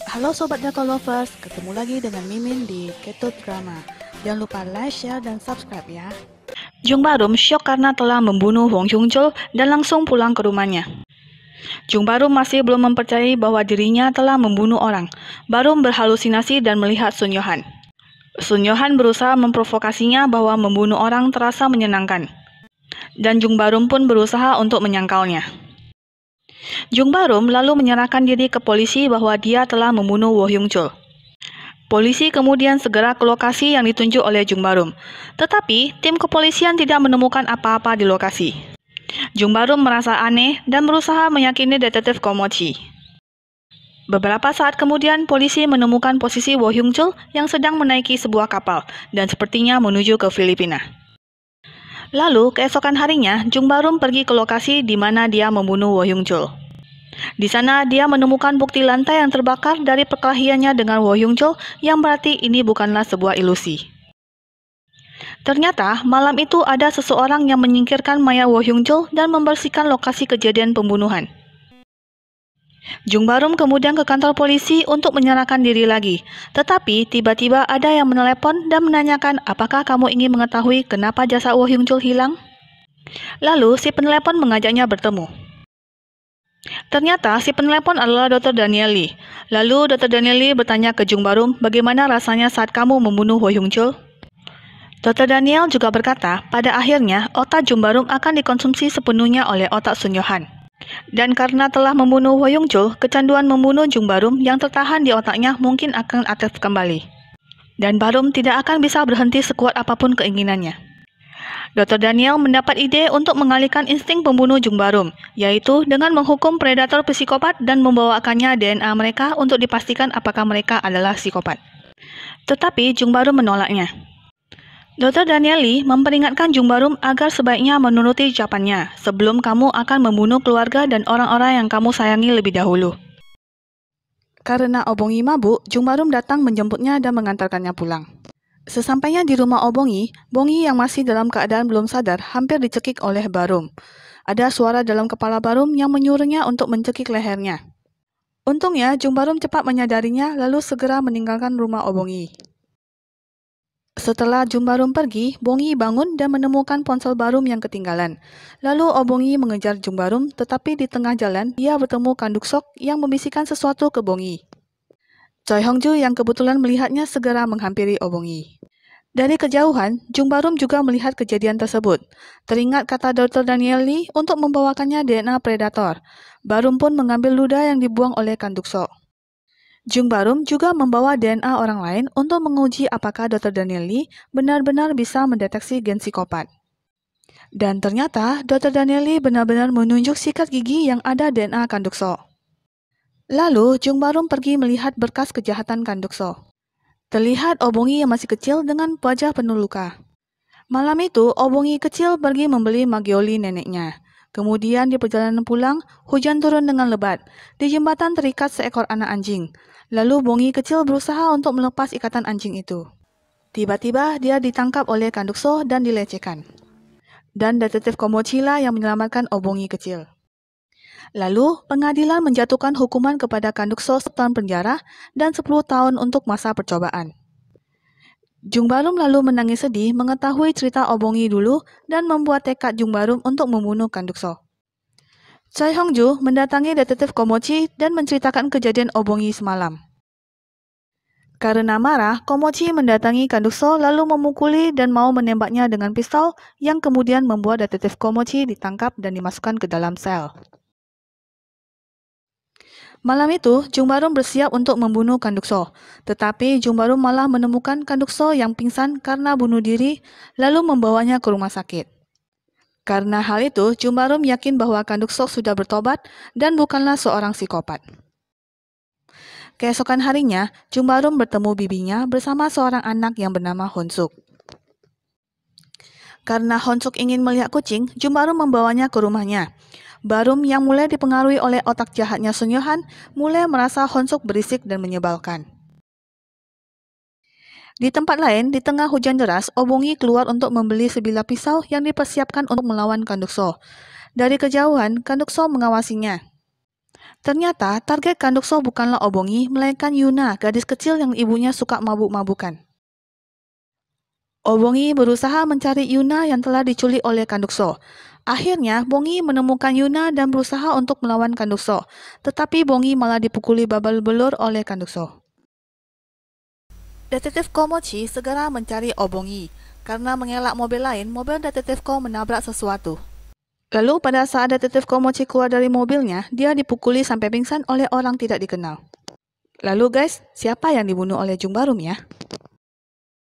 Halo Sobat Drakor Lovers, ketemu lagi dengan Mimin di Ketut Drama. Jangan lupa like, share, dan subscribe ya. Jung Barum syok karena telah membunuh Wong Hyung-chul dan langsung pulang ke rumahnya. Jung Barum masih belum mempercayai bahwa dirinya telah membunuh orang. Barum berhalusinasi dan melihat Sun Yohan. Sun Yohan berusaha memprovokasinya bahwa membunuh orang terasa menyenangkan. Dan Jung Barum pun berusaha untuk menyangkalnya. Jung Barum lalu menyerahkan diri ke polisi bahwa dia telah membunuh Woo Hyung-chul. Polisi kemudian segera ke lokasi yang ditunjuk oleh Jung Barum. Tetapi, tim kepolisian tidak menemukan apa-apa di lokasi. Jung Barum merasa aneh dan berusaha meyakini detektif Komochi. Beberapa saat kemudian, polisi menemukan posisi Woo Hyung-chul yang sedang menaiki sebuah kapal dan sepertinya menuju ke Filipina. Lalu, keesokan harinya, Jung Barum pergi ke lokasi di mana dia membunuh Woo Hyung-chul. Di sana, dia menemukan bukti lantai yang terbakar dari perkelahiannya dengan Woo Hyung-chul, yang berarti ini bukanlah sebuah ilusi. Ternyata, malam itu ada seseorang yang menyingkirkan mayat Woo Hyung-chul dan membersihkan lokasi kejadian pembunuhan. Jung Barum kemudian ke kantor polisi untuk menyerahkan diri lagi. Tetapi, tiba-tiba ada yang menelepon dan menanyakan apakah kamu ingin mengetahui kenapa jasad Woo Hyung-chul hilang? Lalu, si penelepon mengajaknya bertemu. Ternyata si penelepon adalah Dr. Daniel Lee. Lalu Dr. Daniel Lee bertanya ke Jung Barum bagaimana rasanya saat kamu membunuh Woo Hyung-chul. Dr. Daniel juga berkata pada akhirnya otak Jung Barum akan dikonsumsi sepenuhnya oleh otak Sun Yohan. Dan karena telah membunuh Woo Hyung-chul, kecanduan membunuh Jung Barum yang tertahan di otaknya mungkin akan aktif kembali. Dan Barum tidak akan bisa berhenti sekuat apapun keinginannya. Dr. Daniel mendapat ide untuk mengalihkan insting pembunuh Jung Barum, yaitu dengan menghukum predator psikopat dan membawakannya DNA mereka untuk dipastikan apakah mereka adalah psikopat. Tetapi Jung Barum menolaknya. Dr. Daniel Lee memperingatkan Jung Barum agar sebaiknya menuruti ucapannya sebelum kamu akan membunuh keluarga dan orang-orang yang kamu sayangi lebih dahulu. Karena Obongi mabuk, Jung Barum datang menjemputnya dan mengantarkannya pulang. Sesampainya di rumah Obongi, Bongi yang masih dalam keadaan belum sadar hampir dicekik oleh Barum. Ada suara dalam kepala Barum yang menyuruhnya untuk mencekik lehernya. Untungnya, Jung Barum cepat menyadarinya lalu segera meninggalkan rumah Obongi. Setelah Jung Barum pergi, Bongi bangun dan menemukan ponsel Barum yang ketinggalan. Lalu Obongi mengejar Jung Barum, tetapi di tengah jalan dia bertemu Kanduk Sok yang membisikkan sesuatu ke Bongi. Choi Hong-ju yang kebetulan melihatnya segera menghampiri Obongi. Dari kejauhan, Jung Barum juga melihat kejadian tersebut. Teringat kata Dr. Daniel Lee untuk membawakannya DNA predator. Barum pun mengambil ludah yang dibuang oleh Kanduk Sok. Jung Barum juga membawa DNA orang lain untuk menguji apakah Dr. Daniel Lee benar-benar bisa mendeteksi gen psikopat. Dan ternyata Dr. Daniel Lee benar-benar menunjuk sikat gigi yang ada DNA Kanduk Sok. Lalu, Jung Barum pergi melihat berkas kejahatan Kanduk Sok. Terlihat Obongi yang masih kecil dengan wajah penuh luka. Malam itu, Obongi kecil pergi membeli magioli neneknya. Kemudian di perjalanan pulang, hujan turun dengan lebat. Di jembatan terikat seekor anak anjing. Lalu Bongi kecil berusaha untuk melepas ikatan anjing itu. Tiba-tiba dia ditangkap oleh Kanduk Sok dan dilecehkan. Dan detektif Komochi lah yang menyelamatkan Obongi kecil. Lalu, pengadilan menjatuhkan hukuman kepada Kanduk Sok 10 tahun penjara dan 10 tahun untuk masa percobaan. Jung Barum lalu menangis sedih mengetahui cerita Obongi dulu dan membuat tekad Jung Barum untuk membunuh Kanduk Sok. Choi Hong-ju mendatangi detektif Komochi dan menceritakan kejadian Obongi semalam. Karena marah, Komochi mendatangi Kanduk Sok lalu memukuli dan mau menembaknya dengan pistol yang kemudian membuat detektif Komochi ditangkap dan dimasukkan ke dalam sel. Malam itu, Jung Barum bersiap untuk membunuh Kanduk Sok. Tetapi Jung Barum malah menemukan Kanduk Sok yang pingsan karena bunuh diri, lalu membawanya ke rumah sakit. Karena hal itu, Jung Barum yakin bahwa Kanduk Sok sudah bertobat dan bukanlah seorang psikopat. Keesokan harinya, Jung Barum bertemu bibinya bersama seorang anak yang bernama Honsuk. Karena Honsuk ingin melihat kucing, Jung Barum membawanya ke rumahnya. Barum yang mulai dipengaruhi oleh otak jahatnya Sun Yohan mulai merasa Honsuk berisik dan menyebalkan. Di tempat lain, di tengah hujan deras, Obongi keluar untuk membeli sebilah pisau yang dipersiapkan untuk melawan Kanduk Sok. Dari kejauhan, Kanduk Sok mengawasinya. Ternyata target Kandokso bukanlah Obongi, melainkan Yuna, gadis kecil yang ibunya suka mabuk-mabukan. Obongi berusaha mencari Yuna yang telah diculik oleh Kandokso. Akhirnya, Bongi menemukan Yuna dan berusaha untuk melawan Kandokso. Tetapi Bongi malah dipukuli babal belur oleh Kandokso. Detektif Komochi segera mencari Obongi. Karena mengelak mobil lain, mobil Detektif Ko menabrak sesuatu. Lalu pada saat Detektif Komochi keluar dari mobilnya, dia dipukuli sampai pingsan oleh orang tidak dikenal. Lalu guys, siapa yang dibunuh oleh Jung Barum ya?